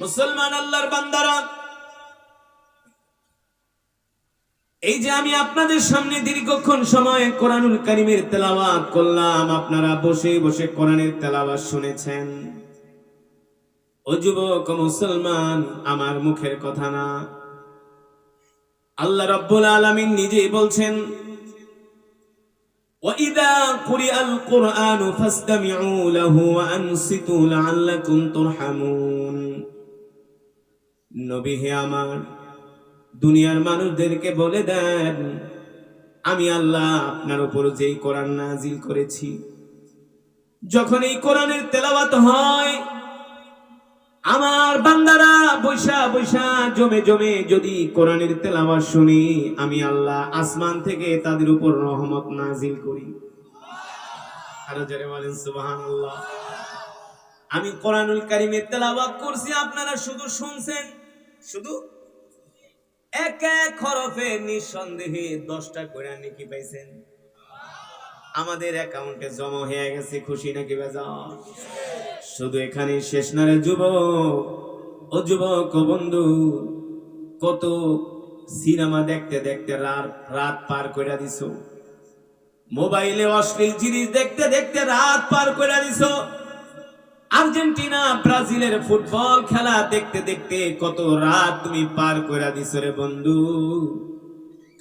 মুসলমান আল্লাহর বান্দারা, এই যে আমি আপনাদের সামনে দীর্ঘক্ষণ সময় কোরআনুল কারীমের তেলাওয়াত করলাম, আপনারা বসে বসে কোরআনের তেলাওয়াত শুনেছেন। ও যুবক মুসলমান, আমার মুখের কথা না, আল্লাহ রাব্বুল আলামিন নিজেই বলছেন, وَإِذَا قُرِئَ الْقُرْآنُ فَاسْتَمِعُوا لَهُ وَأَنصِتُوا لَعَلَّكُمْ تُرْحَمُونَ। নবী হে আমার, দুনিয়ার মানুষদেরকে বলে দেন, আমি আল্লাহ আপনার উপর যেই কোরআন নাজিল করেছি, যখন এই কোরআনের তেলাওয়াত হয়, আমার বান্দারা বৈশা বৈশা জমে জমে যদি কোরআনের তেলাওয়াত শুনি, আমি আল্লাহ আসমান থেকে তাদের উপর রহমত নাজিল করি। আরো জোরে বলেন সুবহানাল্লাহ। আমি কোরআনুল কারীমের তেলাওয়াত করছি, আপনারা শুধু শুনছেন, শুধু এক এক হরফে নিঃসন্দেহে 10টা করে নেকি পাইছেন। আমাদের অ্যাকাউন্টে জমা হয়ে গেছে, খুশি নাকি বেজার? শুধু এখানে শেষ না রে যুবক, ও যুবক ও বন্ধু, কত সিনেমা দেখতে দেখতে রাত পার করে দিছো, মোবাইলে অশ্লীল জিনিস দেখতে দেখতে রাত পার করে দিছো, আর্জেন্টিনা ব্রাজিলের ফুটবল খেলা দেখতে দেখতে কত রাত তুমি পার করে দিছো রে বন্ধু।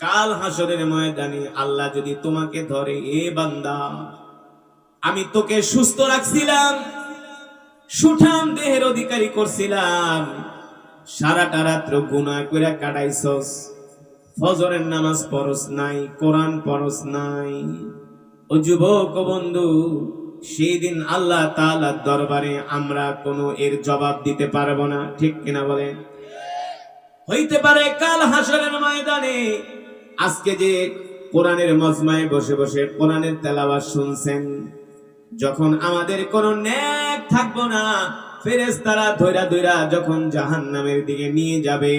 কাল হাসরের ময়দানে আল্লাহ যদি তোমাকে ধরে, এ বান্দা, আমি তোকে সুস্থ রাখছিলাম, সুঠাম দেহের অধিকারী করছিলাম, সারাটা রাত্র গুনাহ করে কাটাইছস, ফজরের নামাজ পড়স নাই, কোরআন পড়স নাই। ও যুবক ও বন্ধু, সেই দিন আল্লাহ তাআলার দরবারে আমরা কোনো এর জবাব দিতে পারবো না, ঠিক কিনা বলেন? হইতে পারে কাল হাসরের ময়দানে আজকে যে কোরআনের মজমায় বসে বসে কোরআনের তেলাওয়াত শুনছেন, যখন আমাদের কোনো নেক থাকবো না, ফেরেশতারা ধইরা ধইরা যখন জাহান্নামের দিকে নিয়ে যাবে,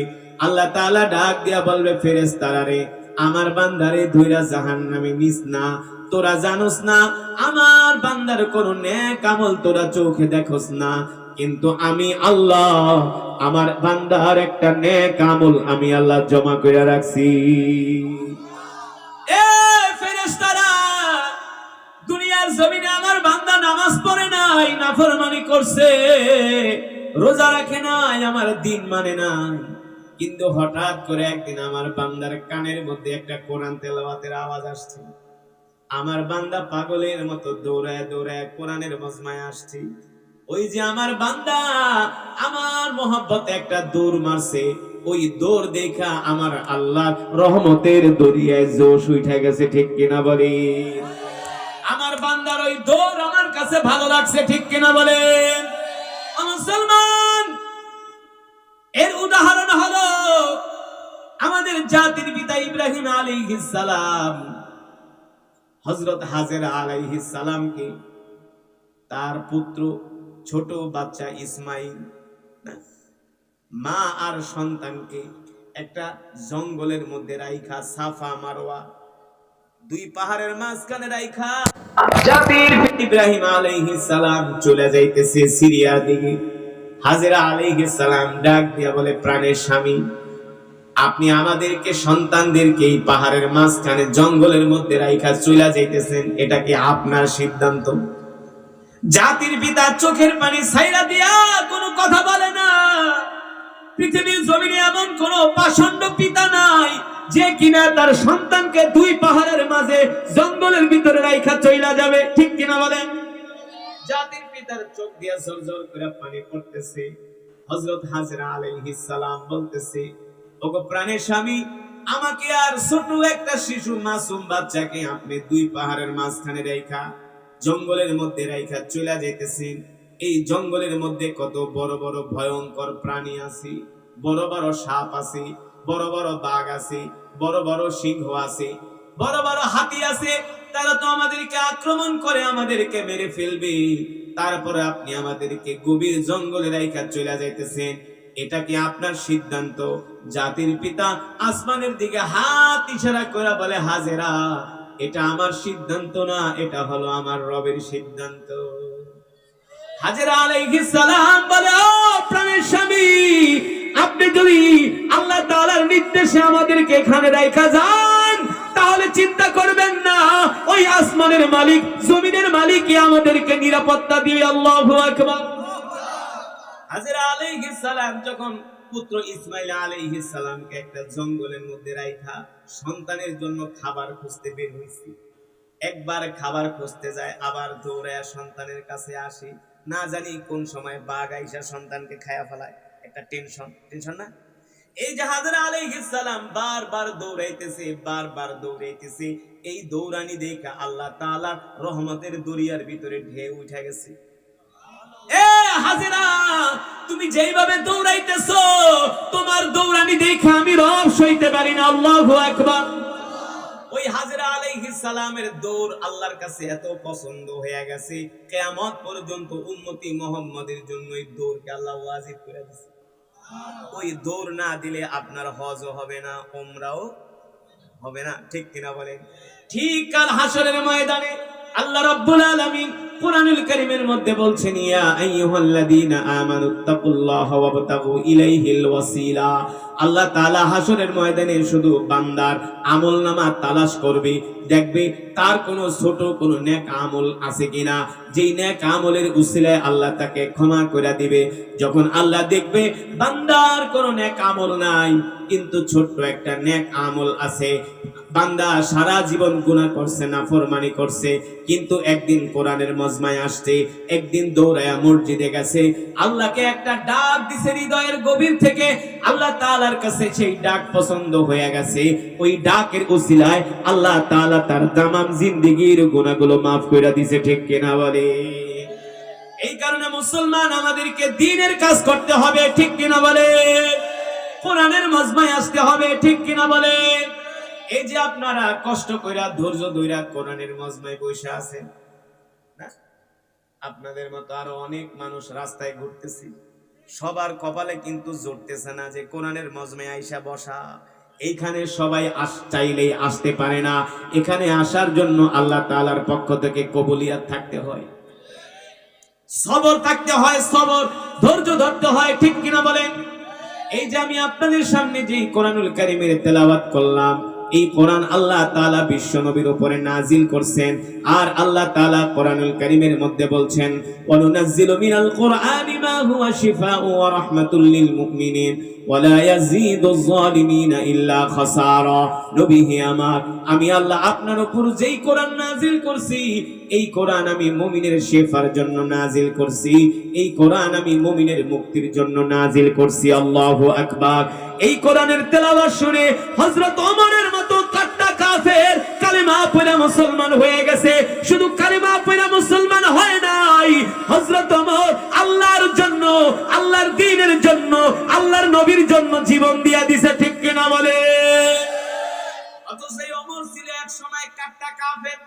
আল্লাহ তাআলা ডাক দিয়া বলবে, ফেরেশতারা রে, আমার বান্দারে ধইরা জাহান্নামে নিস না, তোরা জানোস না আমার বান্দার কোনো নেক আমল তোরা চোখে দেখোস না, কিন্তু আমি আল্লাহ আমার বান্দার একটা নেক আমল আমি আল্লাহ জমা করে রাখছি। এ ফেরেশতারা, দুনিয়ার জমিনে আমার বান্দা নামাজ পড়ে নাই, নাফরমানি করছে, রোজা রাখে নাই, আমার দিন মানে নাই, কিন্তু হঠাৎ করে একদিন আমার বান্দার কানের মধ্যে একটা কোরআন তেলাওয়াতের আওয়াজ আসছে, আমার বান্দা পাগলের মতো দৌড়ায় দৌড়ায় কোরআনের মজমায় আসছে। ওই যে আমার বান্দা আমার মহব্বতে একটা দৌড় মারছে, ওই দৌড় দেখা আমার আল্লাহর রহমতের দরিয়ায় জোশ উঠে গেছে, ঠিক কিনা বলে? আমার বান্দার ওই দৌড় আমার কাছে ভালো লাগছে, ঠিক কিনা বলেন? মুসলমান, এর উদাহরণ হলো আমাদের জাতির পিতা ইব্রাহিম আলাইহিস সালাম। হযরত হাজেরা আলাইহিস সালামকে তার পুত্র ছোট বাচ্চা ইসমাইল, মা আর সন্তানকে একটা জঙ্গলের মধ্যে রাইখা, সাফা মারওয়া দুই পাহাড়ের মাঝখানে রাইখা জাতির পিতা ইব্রাহিম আলাইহিস সালাম চলে যাইতেছে সিরিয়ার দিকে। হাজেরা আলাইহিস সালাম ডাক দিয়া বলে, প্রাণের স্বামী, আপনি আমাদেরকে সন্তানদেরকে এই পাহাড়ের মাঝখানে জঙ্গলের মধ্যে রাইখা চলে যাইতেছেন, এটা কি আপনার সিদ্ধান্ত? জাতির পিতা চোখের পানি ছাইরা দিয়া কোনো কথা বলে না। পৃথিবীর জমিনে এমন কোন পাষণ্ড পিতা নাই যে কিনা তার সন্তানকে দুই পাহাড়ের মাঝে জঙ্গলের ভিতরে রাইখা চইলা যাবে, ঠিক কিনা বলেন? জাতির পিতার চোখ দিয়া ঝরঝর করে পানি পড়তেছে। হযরত হাজেরা আলাইহিস সালাম বলতেছে, ওগো প্রাণের স্বামী, আমাকে আর ছোট একটা শিশু মাসুম বাচ্চাকে আপনি দুই পাহাড়ের মাঝখানে রাইখা জঙ্গলের মধ্যে রাইখা চলে যাইতেছেন। এই জঙ্গলের মধ্যে কত বড় বড় ভয়ঙ্কর প্রাণী আছে, বড় বড় সাপ আছে, বড় বড় বাঘ আছে, বড় বড় সিংহ আছে, বড় বড় হাতি আছে, তারা তো আমাদেরকে আক্রমণ করে আমাদেরকে মেরে ফেলবে। তারপরে আপনি আমাদেরকে গভীর জঙ্গলে রাইখা চলে যাইতেছেন, এটা কি আপনার সিদ্ধান্ত? জাতির পিতা আসমানের দিকে হাত ইশারা করে বলে, হাজেরা, এটা আমার সিদ্ধান্ত না, এটা হলো আমার রবের সিদ্ধান্ত। হাজেরা আলাইহিস সালাম বলে, ও প্রাণের স্বামী, এসে আমাদেরকে এখানে রাইখা যান, তাহলে চিন্তা করবেন না ওই আসমানের মালিক জমিনের মালিকই আমাদেরকে নিরাপত্তা দিবে। আল্লাহু আকবার। হাজরা আলাইহিস সালাম যখন পুত্র ইসমাইল আলাইহিস সালামকে একটা জঙ্গলের মধ্যে রাইখা সন্তানের জন্য খাবার খুঁজতে বের হইছে, একবার খাবার খুঁজতে যায়, আবার দৌড়ায়া সন্তানের কাছে আসে, না জানি কোন সময় বাঘ আইসা সন্তানকে খায়া ফেলায়। একটা টেনশন না? এই যে হাজরা আলাইহিস সালাম বারবার দৌড়াইতেছে, এই দৌড়ানি দেখা আল্লাহ তাআলা রহমতের দরিয়ার ভিতরে ঢেউ উঠে গেছে। এ হাজরা, তুমি যেইভাবে দৌড়াইতেছো, তোমার দৌড়ানি দেখে আমি রব সইতে পারি না। আল্লাহু আকবার। ওই হাজরা আলাইহিস সালামের দৌড় আল্লাহর কাছে এত পছন্দ হয়ে গেছে, কিয়ামত পর্যন্ত উম্মতি মুহাম্মাদের জন্য এই দৌড়কে আল্লাহ ওয়াজিব করে দিয়েছে। ওই দৌড় না দিলে আপনার হজও হবে না, উমরাও হবে না। ঠিক কিনা বলেন? ঠিক কাল হাসরের ময়দানে আল্লাহ রাব্বুল আলামিন কুরআনুল কারীমের মধ্যে বলছেন, ইয়া আইয়ুহাল্লাযীনা আমানুত্তাকুল্লাহা ওয়াবতাগু ইলাইহিল ওয়াসিলা। আল্লাহ তাআলা হাসরের ময়দানে শুধু বান্দার আমলনামা তালাশ করবে, দেখবে তার কোনো ছোট কোনো নেক আমল আছে কিনা, যেই নেক আমলের উসিলায় আল্লাহ তাকে ক্ষমা করে দিবে। যখন আল্লাহ দেখবে বান্দার কোনো নেক আমল নাই, কিন্তু ছোট্ট একটা নেক আমল আছে, বান্দা সারা জীবন গুনাহ করছে, নাফরমানি করছে, কিন্তু একদিন কোরআনের মজমায় আসছে, একদিন দৌড়ায়া মসজিদে গেছে, আল্লাহকে একটা ডাক দিছে হৃদয়ের গভীর থেকে, আল্লাহ তাআলার কাছে সেই ডাক পছন্দ হয়ে গেছে। ওই ডাকের উসিলায় আল্লাহ তাআলা তার তামাম জিন্দেগীর গুনাহগুলো মাফ করে দিয়েছে। ঠিক কিনা বলে? এই কারণে মুসলমান আমাদেরকে দ্বীনের কাজ করতে হবে। ঠিক কিনা বলে? কোরআনের মজমায় আসতে হবে। ঠিক কিনা বলে? এই যে আপনারা কষ্ট কইরা ধৈর্য ধইরা কোরআনের মজমায় বসে আছেন না, আপনাদের মতো আরো অনেক মানুষ রাস্তায় ঘুরতেছে, সবার কপালে কিন্তু জুটতেছে না যে কোরআনের মজমায় আইসা বসা। এইখানে সবাই চাইলেই আসতে পারে না, এখানে আসার জন্য আল্লাহ তাআলার পক্ষ থেকে কবুলিয়াত থাকতে হয়, সবর থাকতে হয়, সবর ধৈর্য ধরতে হয়। ঠিক কিনা বলেন? এই যে আমি আপনাদের সামনে যে কোরআনুল কারীমের তেলাওয়াত করলাম, এই কোরআন আল্লাহ তাআলা বিশ্ব নবীর উপরে নাজিল করছেন। আর আল্লাহ তাআলা কোরআনুল কারীমের মধ্যে বলছেন, ওয়ানুনাজ্জিলু মিনাল কুরআনি মা হুয়া শিফাউ ওয়া রাহমাতুল লিল মুমিনিন ওয়া লা ইয়াজিদুজ জালিমিনা ইল্লা খাসারা। নবী হে আমার, আমি আল্লাহ আপনার উপর যেই কোরআন নাজিল করছি, এই কোরআন আমি মুমিনের শিফার জন্য নাজিল করছি, এই কোরআন আমি মুমিনের মুক্তির জন্য নাজিল করছি। আল্লাহু আকবার। এই কোরআনের তেলাওয়াত শুনে হযরত ওমরের মতো কাট্টা কাফের কালেমা পড়ে মুসলমান হয়ে গেছে। শুধু কালেমা পড়ে মুসলমান হয় নাই, হযরত ওমর আল্লাহর জন্য, আল্লাহর দ্বীনের জন্য, আল্লাহর নবীর জন্য জীবন দিয়া দিয়েছে। ঠিক কিনা বলে? অথচ এই ওমর ছিল এক সময় কাট্টা কাফের,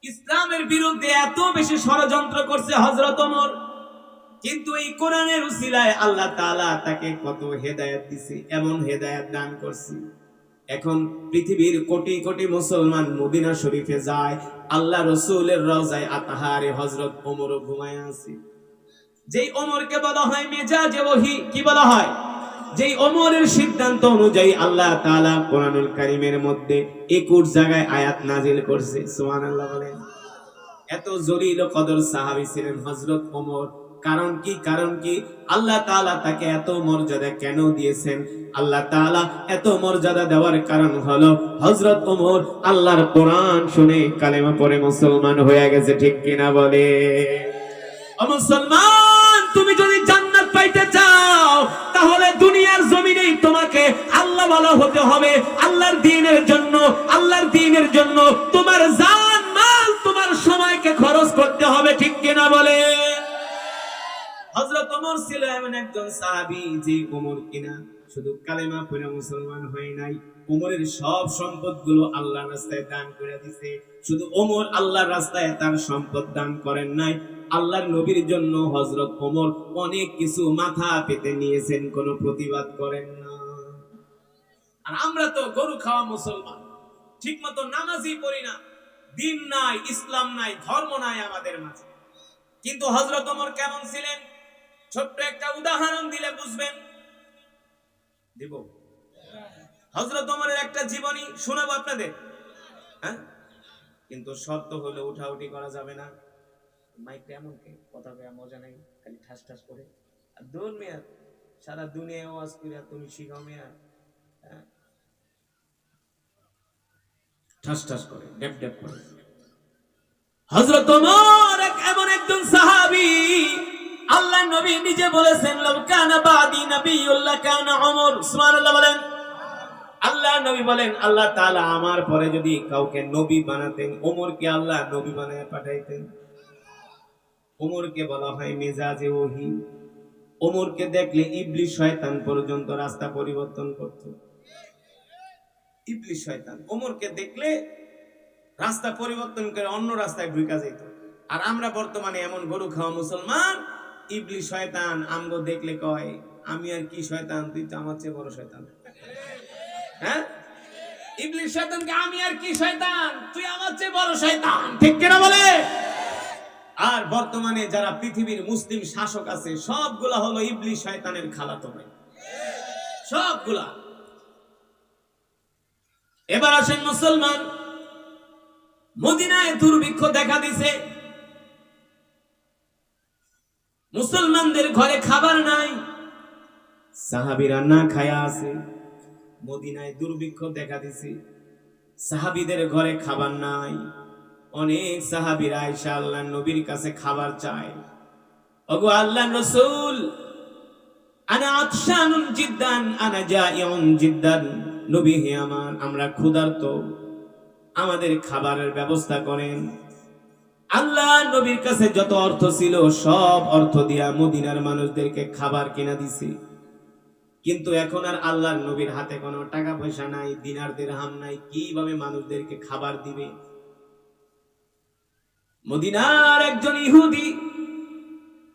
ইসলামের বিরুদ্ধে এত বেশি ষড়যন্ত্র করছে হযরত ওমর, কিন্তু এই কোরআনের উসিলায় আল্লাহ তাআলা তাকে কত হেদায়েত দিয়েছে, এমন হেদায়েত দান করছে। এখন পৃথিবীর কোটি কোটি মুসলমান মদিনা শরীফে যায়, আল্লাহ রাসূলের রওজায়ে আতহারে হযরত ওমরও ঘুমায় আছে। যেই ওমরকে বলা হয় মেজাজে ওহী, কি বলা হয়? যেই ওমরের সিদ্ধান্ত অনুযায়ী আল্লাহ তাআলা কোরআনুল কারীমের মধ্যে 21 জায়গায় আয়াত নাজিল করছে। সুবহানাল্লাহ বলেন। এত জলিল ও কদর সাহাবী ছিলেন হযরত ওমর। কারণ কি আল্লাহ তাআলা তাকে এত মর্যাদা কেন দিয়েছেন? আল্লাহ তাআলা এত মর্যাদা দেওয়ার কারণ হলো হযরত ওমর আল্লাহর কোরআন শুনে কালেমা পড়ে মুসলমান হয়ে গেছে। ঠিক কিনা বলে? ও মুসলমান, তুমি যদি জান্নাত পাইতে চাও, তাহলে দুনিয়ার জমিনেই তোমাকে আল্লাহ ওয়ালা হতে হবে। আল্লাহর দ্বীনের জন্য, আল্লাহর দ্বীনের জন্য তোমার জান মাল, তোমার সময়কে খরচ করতে হবে। ঠিক কিনা বলে? হযরত ওমর ছিল এমন একজন সাহাবী, যে ওমর কিনা শুধু কালেমা পড়ে মুসলমান হয় নাই, ওমরের সব সম্পদগুলো আল্লাহর রাস্তায় দান করে দিয়েছে। শুধু ওমর আল্লাহর রাস্তায় তার সম্পদ দান করেন নাই, আল্লাহর নবীর জন্য হযরত ওমর অনেক কিছু মাথা পেতে নিয়েছেন, কোনো প্রতিবাদ করেন না। আর আমরা তো গরু খাওয়া মুসলমান, ঠিকমতো নামাজই পড়ি না, দিন নাই, ইসলাম নাই, ধর্ম নাই আমাদের মাঝে। কিন্তু হযরত ওমর কেমন ছিলেন? ছোট্ট একটা উদাহরণ দিলে বুঝবেন। দিব? হযরত ওমরের একটা জীবনী শোনাবো আপনাদের, হ্যাঁ? কিন্তু শর্ত হলো উঠাউঠি করা যাবে না। মাইকটা এমন কে কথা কয়া মজা নাই, খালি ঠাস ঠাস করে। আর দূর মেয়ার সারা দুনিয়ায় ওয়াজ কইরা তুমি শিখাও মেয়ার, হ্যাঁ? ঠাস ঠাস করে, ডেপ ডেপ করে। হযরত ওমর এমন একজন সাহাবী, আল্লাহর নবী নিজে বলেছেন লাউ কানা বাদি নবিয়্যুল্লাহ কানা ওমর। সুবহানাল্লাহ বলেন। আল্লাহর নবী বলেন আল্লাহ তাআলা আমার পরে যদি কাউকে নবী বানাতেন, ওমরকে আল্লাহ নবী বানায় পাঠাইতেন। ওমরকে বলা হয় মেজাজে ওহী। ওমরকে দেখলে ইবলিস শয়তান পর্যন্ত রাস্তা পরিবর্তন করত। ইবলিস শয়তান ওমরকে দেখলে রাস্তা পরিবর্তন করে অন্য রাস্তায় ঢুকা যেত। আর আমরা বর্তমানে এমন গরু খাওয়া মুসলমান, ইবলিস শয়তান আমগো দেখলে কয় আমি আর কি শয়তান, তুই তো আমার চেয়ে বড় শয়তান। হ্যাঁ, ইবলিস শয়তানকে আমি আর কি শয়তান, তুই আমার চেয়ে বড় শয়তান, ঠিক কিনা বলে? আর বর্তমানে যারা পৃথিবীর মুসলিম শাসক আছে সবগুলা হলো ইবলিস শয়তানের খালাতো ভাই, সবগুলা। এবার আসেন মুসলমান, মদিনায় দুর্ভিক্ষ দেখা দিছে, মুসলমানদের ঘরে খাবার নাই, সাহাবীরা না খায়া আছে। মদিনায় দুর্ভিক্ষ দেখা দিছে, সাহাবীদের ঘরে খাবার নাই। অনেক সাহাবীরা আয়েশা আল্লাহর নবীর কাছে খাবার চায়। ওগো আল্লাহর রাসূল, আনা আতশানুন জিদ্দান আনা জাইউন জিদ্দান, নবী হে আমার, আমরা ক্ষুধার্ত, আমাদের খাবারের ব্যবস্থা করেন। আল্লাহ নবীর কাছে যত অর্থ ছিল সব অর্থ দিয়া মদিনার মানুষদেরকে খাবার কিনা দিছে। কিন্তু এখন আর আল্লাহর নবীর হাতে কোনো টাকা পয়সা নাই, দিনার দিরহাম নাই, কিভাবে মানুষদেরকে খাবার দিবে? মদিনার একজন ইহুদি,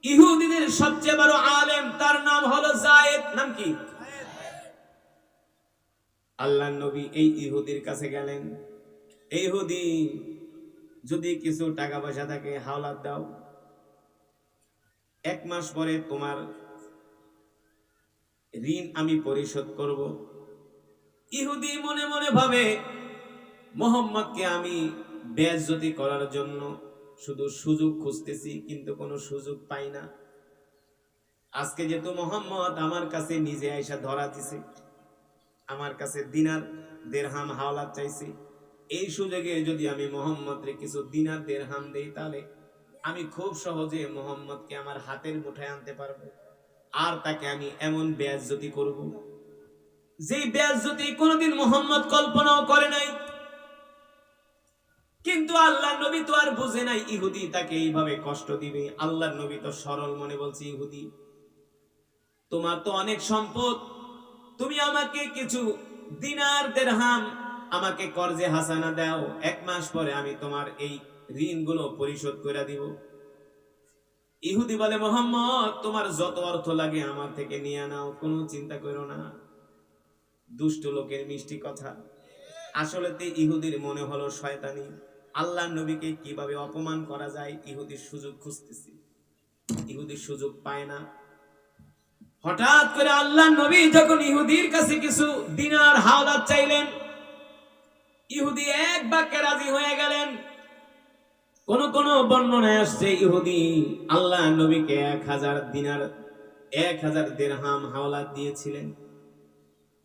ইহুদিদের সবচেয়ে বড় আলেম, তার নাম হলো যায়েদ। নাম কি? আল্লাহর নবী এই ইহুদির কাছে গেলেন, এই ইহুদি, যদি কিছু টাকা পয়সা থাকে হাওলাত দাও, 1 মাস পরে তোমার ঋণ আমি পরিশোধ করব। ইহুদি মনে মনে ভাবে মুহাম্মদকে আমি বেইজ্জতি করার জন্য শুধু সুযোগ খুঁজতেছি, কিন্তু কোনো সুযোগ পাই না। আজকে যেহেতু মুহাম্মদ আমার কাছে নিজে আইসা ধরা দিছে, আমার কাছে দিনার দিরহাম হাওলাত চাইছে, এই সুযোগে যদি আমি মুহাম্মদকে কিছু দিনার দিরহাম দেই, তাহলে আমি খুব সহজে মুহাম্মদকে আমার হাতের মুঠায় আনতে পারবো, আর তাকে আমি এমন বেইজ্জতি করব যেই বেইজ্জতি কোনোদিন মুহাম্মদ কল্পনাও করে নাই। কিন্তু আল্লাহর নবী তো আর বুঝে নাই ইহুদি তাকে এইভাবে কষ্ট দিবে। আল্লাহর নবী তো সরল মনে বলছে, ইহুদি, তোমার তো অনেক সম্পদ, তুমি আমাকে কিছু দিনার দিরহাম আমাকে কর্জে হাসানা দাও, 1 মাস পরে আমি তোমার এই ঋণগুলো পরিশোধ করে দিব। ইহুদি বলে, মুহাম্মদ, তোমার যত অর্থ লাগে আমার থেকে নিয়ে নাও, কোনো চিন্তা করো না। দুষ্ট লোকের মিষ্টি কথা। আসলে তে ইহুদির মনে হলো শয়তানি, আল্লাহর নবীকে কিভাবে অপমান করা যায় ইহুদির সুযোগ খুঁজতেছি, ইহুদির সুযোগ পায় না। হঠাৎ করে আল্লাহর নবী যখন ইহুদির কাছে কিছু দিনার হাওলাত চাইলেন, ইহুদি এক বাক্যে রাজি হয়ে গেলেন। কোন কোন বর্ণনায় আসছে ইহুদি আল্লাহর নবীকে 1000 দিনার 1000 দিরহাম হাওলাত দিয়েছিলেন।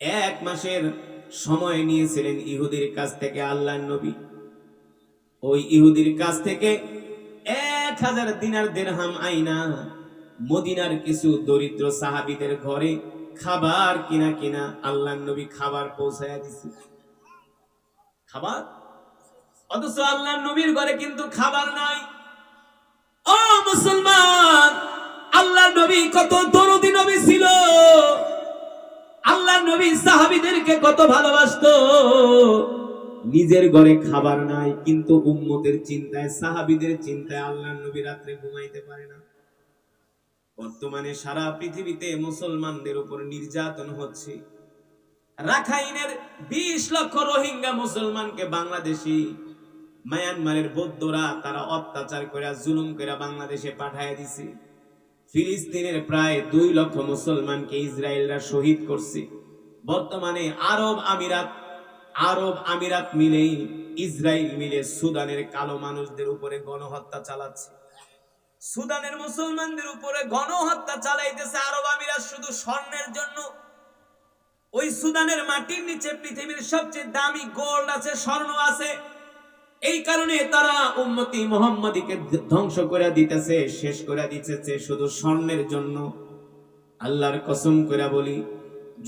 1 মাসের সময় নিয়েছিলেন ইহুদির কাছ থেকে আল্লাহর নবী। ওই ইহুদির কাছ থেকে 1000 দিনার দিরহাম আইনা মদিনার কিছু দরিদ্র সাহাবীদের ঘরে খাবার কিনা আল্লাহর নবী খাবার পৌঁছায়া দিছে। খাবার, অথচ আল্লাহর নবীর ঘরে কিন্তু খাবার নাই। ও মুসলমান, আল্লাহর নবী কত দরদি নবী ছিল, আল্লাহর নবী সাহাবীদেরকে কত ভালোবাসতো। নিজের ঘরে খাবার নাই, কিন্তু উম্মতের চিন্তায়, সাহাবীদের চিন্তায় আল্লাহর নবী রাতে ঘুমাইতে পারে না। বর্তমানে সারা পৃথিবীতে মুসলমানদের উপর নির্যাতন হচ্ছে। রাখাইনের 20 লক্ষ রোহিঙ্গা মুসলমানকে বাংলাদেশি মায়ানমারের বৌদ্ধরা তারা অত্যাচার করে জুলুম করে বাংলাদেশে পাঠায় দিছে। ফিলিস্তিনের প্রায় 2 লক্ষ মুসলমানকে ইসরায়েলরা শহীদ করছে। বর্তমানে আরব আমিরাত মিলে, ইসরায়েল মিলে সুদানের কালো মানুষদের উপরে গণহত্যা চালাচ্ছে। সুদানের মুসলমানদের উপরে গণহত্যা চালাইতেছে আরব আমিরাত শুধু স্বর্ণের জন্য। ওই সুদানের মাটির নিচে পৃথিবীর সবচেয়ে দামি গোল্ড আছে, স্বর্ণ আছে। এই কারণে তারা উম্মতি মুহাম্মাদীকে ধ্বংস করে দিতেছে, শেষ করে দিতেছে শুধু স্বর্ণের জন্য। আল্লাহর কসম করে বলি,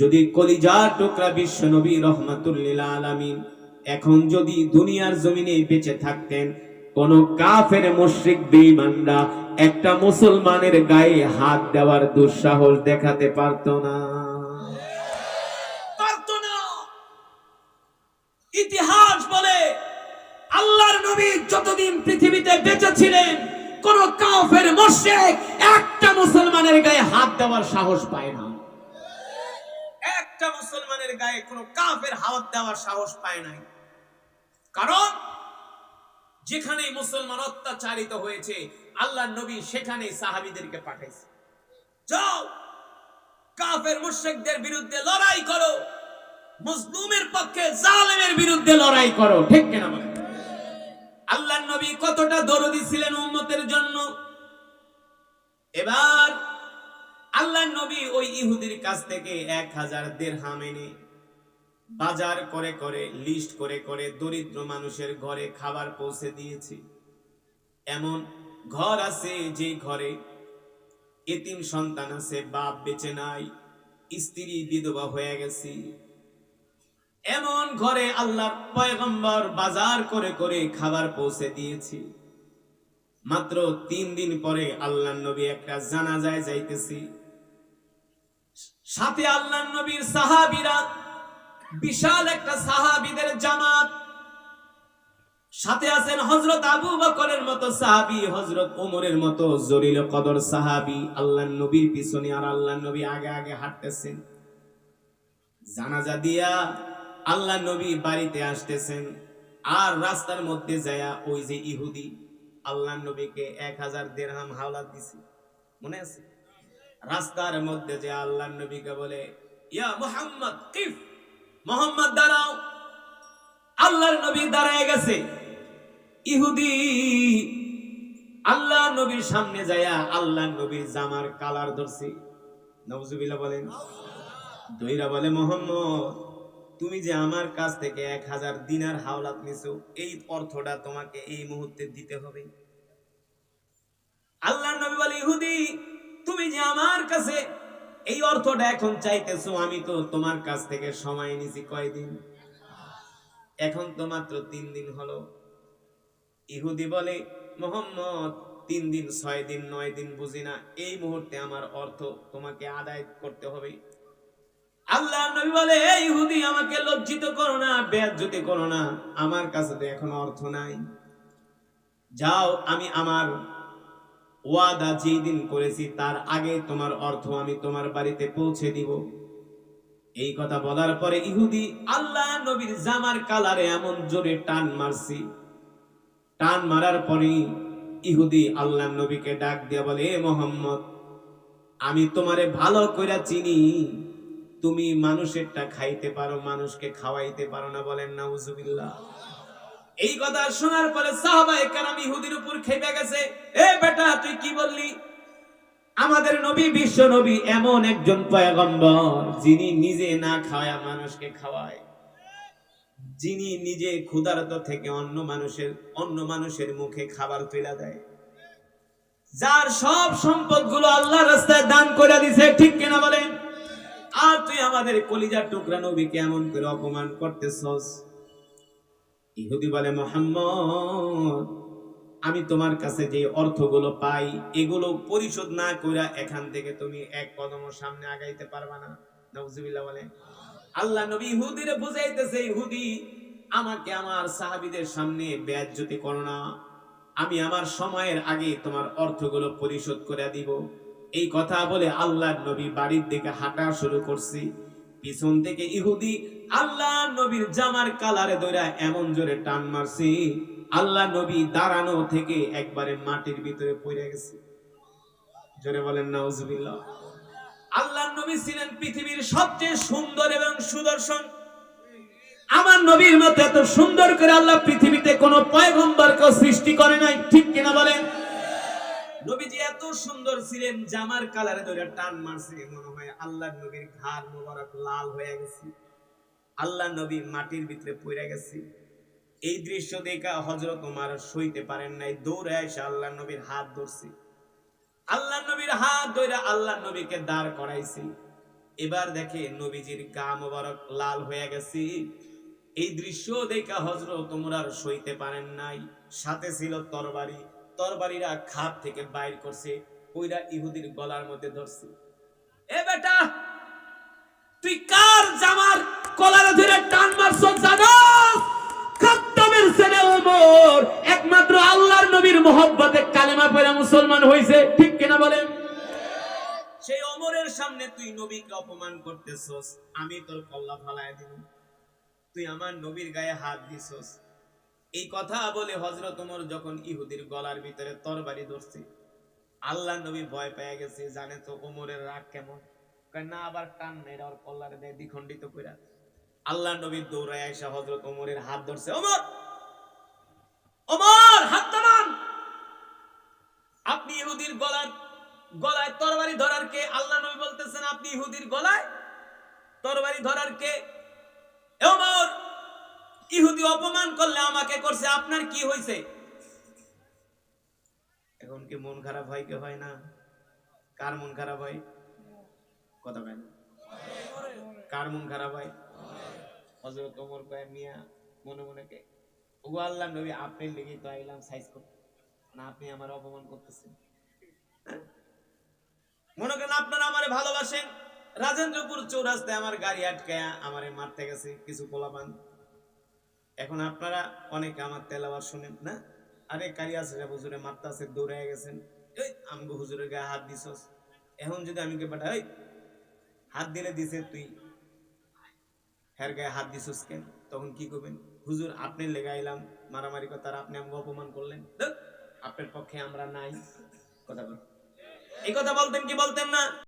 যদি কলিজার টুকরা বিশ্ব নবী রহমাতুল লিল আলামিন এখন যদি দুনিয়ার জমিনে বেঁচে থাকতেন, কোন কাফের মুশরিক বেঈমানরা একটা মুসলমানের গায়ে হাত দেওয়ার দুঃসাহস দেখাতে পারতো না। ইতিহাস বলে আল্লাহর নবী যতদিন পৃথিবীতে বেঁচে ছিলেন, কোন কাফের মুশরিক একটা মুসলমানের গায়ে হাত দেওয়ার সাহস পায় না। একটা মুসলমানের গায়ে কোন কাফের হাত দেওয়ার সাহস পায় নাই। কারণ যেখানে মুসলমান অত্যাচারিত হয়েছে, আল্লাহর নবী সেখানে সাহাবীদেরকে পাঠাইছে, যাও কাফের মুশরিকদের বিরুদ্ধে লড়াই করো, মজলুমের পক্ষে জালেমের বিরুদ্ধে লড়াই করো। ঠিক কিনা বলেন? আল্লাহর নবী কতটা দরদি ছিলেন উম্মতের জন্য। এবার আল্লাহর নবী ওই ইহুদির কাছ থেকে 1000 দিরহাম এনে বাজার করে করে, লিস্ট করে করে দরিদ্র মানুষের ঘরে খাবার পৌঁছে দিয়েছে। এমন ঘর আছে যে ঘরে এতিম সন্তান আছে, বাপ বেঁচে নাই, স্ত্রী বিধবা হয়ে গেছে। এমন ঘরে আল্লাহর পয়গম্বর বাজার করে করে খাবার পৌঁছে দিয়েছি। মাত্র 3 দিন পরে আল্লাহর নবী একটা জানাজায় যাইতেছি, সাথে আল্লাহর নবীর সাহাবীরা, বিশাল একটা সাহাবীদের জামাত, সাথে আছেন হযরত আবু বকরের মতো সাহাবী, হযরত ওমরের মতো জলিল কদর সাহাবী। আল্লাহর নবীর পিছনে আর আল্লাহর নবী আগে আগে হাঁটতেছেন। জানাজা দিয়া আল্লাহর নবী বাড়িতে আসতেছেন, আর রাস্তার মধ্যে যায়া ওই যে ইহুদি আল্লাহর নবীকে 1000 দিরহাম হাওলাত দিছে, মনে আছে? রাস্তার মধ্যে যে আল্লাহর নবীকে বলে, ইয়া মুহাম্মদ কিফ, মুহাম্মদ দাঁড়াও। আল্লাহর নবী দাঁড়ায় গেছে। ইহুদি আল্লাহর নবীর সামনে যায়া আল্লাহর নবীর জামার কালার ধরছে, নাউজুবিল্লাহ বলেন, দইরা বলে, মুহাম্মদ তুমি যে আমার কাছ থেকে 1000 দিনার হাওলাত নিছো, এই অর্থটা তোমাকে এই মুহূর্তে দিতে হবে। আল্লাহর নবী বলে, ইহুদি তুমি যে আমার কাছে এই অর্থটা এখন চাইতেছো, আমি তো তোমার কাছ থেকে সময় নিছি কয়দিন, এখন তো মাত্র 3 দিন হলো। ইহুদি বলে, মুহাম্মদ 3 দিন 6 দিন 9 দিন বুঝি না, এই মুহূর্তে আমার অর্থ তোমাকে আদায় করতে হবে। আল্লাহর নবী বলে, এই ইহুদি আমাকে লজ্জিত করো না, বেয়াজ্জতি করো না, আমার কাছে তো এখন অর্থ নাই, যাও আমি আমার ওয়াদা যেই দিন করেছি তার আগে তোমার অর্থ আমি তোমার বাড়িতে পৌঁছে দিব। এই কথা বলার পরে ইহুদি আল্লাহর নবীর জামার কালারে এমন জোরে টান মারছি, টান মারার পরে ইহুদি আল্লাহর নবীকে ডাক দিয়ে বলে, এ মুহাম্মদ আমি তোমারে ভালো কইরা চিনি, তুমি মানুষেরটা খাইতে পারো, মানুষকে খাওয়াইতে পারো না। বলেন নাউজুবিল্লাহ। এই কথা শোনার পরে সাহাবায়ে কেরাম ইহুদির উপর খেপে গেছে, এ বেটা তুই কি বললি? আমাদের নবী, বিশ্ব নবী এমন একজন পয়গম্বর যিনি নিজে না খাওয়া মানুষকে খাওয়ায়, যিনি নিজে ক্ষুধার্ত থেকে অন্য মানুষের মুখে খাবার তুলে দেয়, যার সব সম্পদগুলো আল্লাহর রাস্তায় দান করে দিয়েছে। ঠিক কিনা বলেন? আর তুই আমাদের কলিজার টুকরা নবীকে এমন করে অপমান করতেছস। ইহুদি বলে, মুহাম্মদ আমি তোমার কাছে যে অর্থগুলো পাই এগুলো পরিশোধ না কইরা এখান থেকে তুমি এক কদমও সামনে আগাইতে পারবা না। নাউজুবিল্লাহ বলে। আল্লাহ নবী ইহুদিরে বুঝাইতেছে, ইহুদি আমাকে আমার সাহাবীদের সামনে বেয়াজ্জতি করো না, আমি আমার সময়ের আগে তোমার অর্থগুলো পরিশোধ করে দিব। এই কথা বলে আল্লাহর নবী বাড়ির দিকে হাঁটা শুরু করছি। পিছন থেকে ইহুদি আল্লাহর নবীর জামার কালারে ধরে এমন জোরে টান মারছি, আল্লাহ নবী দাঁড়ানো থেকে একবারে মাটির ভিতরে পড়ে গেছে। জোরে বলেন নাউজুবিল্লাহ। আল্লাহর নবী ছিলেন পৃথিবীর সবচেয়ে সুন্দর এবং সুদর্শন। আমার নবীর মতো এত সুন্দর করে আল্লাহ পৃথিবীতে কোনো পয়গম্বরকে সৃষ্টি করে নাই, ঠিক কিনা বলেন? নবীজি এত সুন্দর ছিলেন, জামার কালারে ধরে টান মারছে, মনে হয় আল্লাহর নবীর ঘাড় মোবারক লাল হয়ে গেছে, আল্লাহ নবী মাটির ভিতরে পড়ে গেছে। এই দৃশ্য দেখা হযরত ওমর সইতে পারেন নাই, দৌড়ে এসে আল্লাহ নবীর হাত ধরছে, আল্লাহ নবীর হাত ধরে আল্লাহ নবীকে দাঁড় করাইছে। এবার দেখে নবীজির গা মোবারক লাল হয়ে গেছে। এই দৃশ্য দেখা হযরত ওমর আর সইতে পারেন নাই। সাথে ছিল তরবারি, তরবারিরা খাপ থেকে বাইর করছে, ওইরা ইহুদির গলার মধ্যে ধরছে। এ বেটা, তুই কার জামার কলারে ধরে টান মারছস জানোস? খাত্তাবের ছেলে ওমর একমাত্র আল্লাহর নবীর মহব্বতে কালেমা পড়ে মুসলমান হইছে, ঠিক কিনা বলেন? সেই ওমরের সামনে তুই নবীকে অপমান করতেছস, আমি তোর কল্লা ফালায় দিব, তুই আমার নবীর গায়ে হাত দিছস। এই কথা বলে হযরত ওমর যখন ইহুদির গলার ভিতরে তরবারি ধরছে, আল্লাহ নবী ভয় পেয়ে গেছে, জানে তো ওমরের রাগ কেমন। না আবার টান মেরে ওর কল্লারে দেয় দ্বিখণ্ডিত কইরা। আল্লাহ নবী দৌড়ায় এসে হযরত ওমরের হাত ধরছে। ওমর, ওমর হাত থামান। আপনি ইহুদির গলায় তরবারি ধরার কে? আল্লাহ নবী বলতেছেন আপনি ইহুদির গলায় তরবারি ধরার কে? ওমর, ইহুদি অপমান করলে আমাকে করছে, আপনার কি হইছে? এখন কি মন খারাপ হয়? কি হয় না? কার মন খারাপ হয়? কথা বলেন, কার মন খারাপ হয়? হযরত ওমর কয়, মিয়া মনে মনে কে ওগো আল্লাহ নবী, আপনার লেগে তো আইলাম সাইজ করতে, না আপনি আমার অপমান করতেছেন। মনে করেন আপনারা আমারে ভালোবাসেন, রাজেন্দ্রপুর চৌরাস্তায় আমার গাড়ি আটকায়া আমারে মারতে গেছে কিছু পোলাপান। এখন আপনারা অনেকে আমার তেলাওয়াত শুনেন না, আরে কারিয়াস হুজুরে মারতাছে, দৌড়ে গেছেন, এই আমগো হুজুরের গায়ে হাত দিছস। এখন যদি আমি কে বেটা এই হাত দিলে দিছে, তুই হের গায়ে হাত দিছস কেন? তখন কি করবেন? হুজুর আপনি লেগে আইলাম, মারামারি কথা, আপনি আমাকে অপমান করলেন, আপনার পক্ষে আমরা নাই। কথা বল, এই কথা বলতেন কি বলতেন না?